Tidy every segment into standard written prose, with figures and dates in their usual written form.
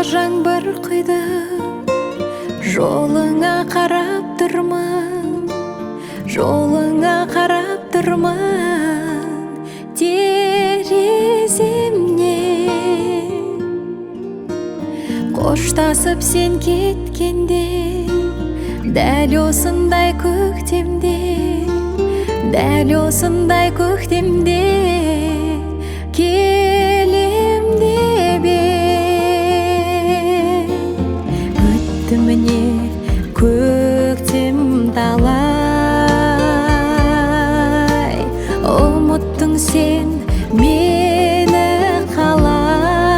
жаңбыр құйды, жолыңа қарап тұрмын, жолыңа қарап тұрмын тереземнен. Қоштасып сен кеткенде, дәл осындай көктемде, дәл осындай көктемде келем деп өтті міне көктем талай. Ұмыттың сен мені қалай,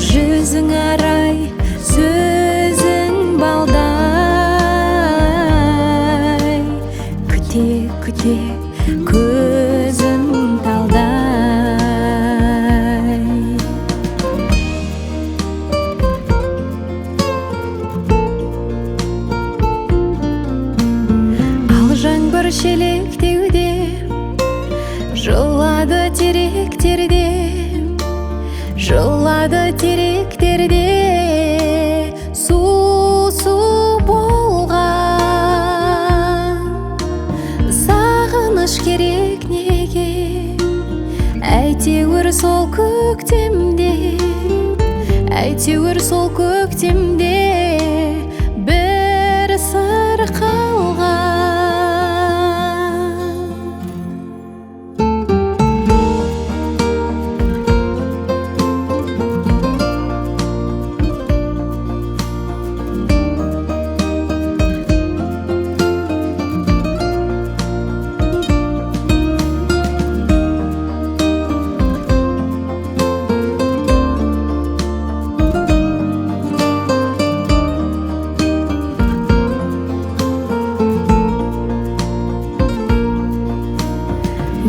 жүзің арай сөзің балдай, күте күте көзім талдай. Ал жаңбыр шелектеуде, жылады теректерде, жылады теректерде, су болған. Сағыныш керек неге, әйтеуір сол көктемде, әйтеуір сол көктемде бір сыр қалған.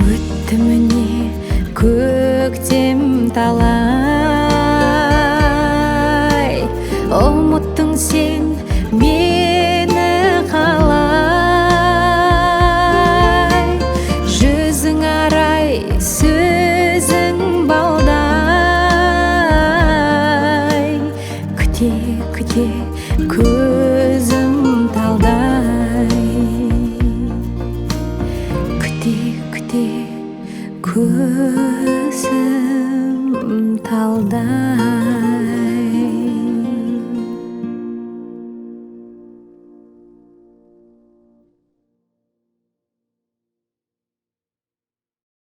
Өтті міне көктем талай, ұмыттың сен мені қалай, жүзің арай сөзің балдай, күте күте көзім талдай, күте көзім талдай.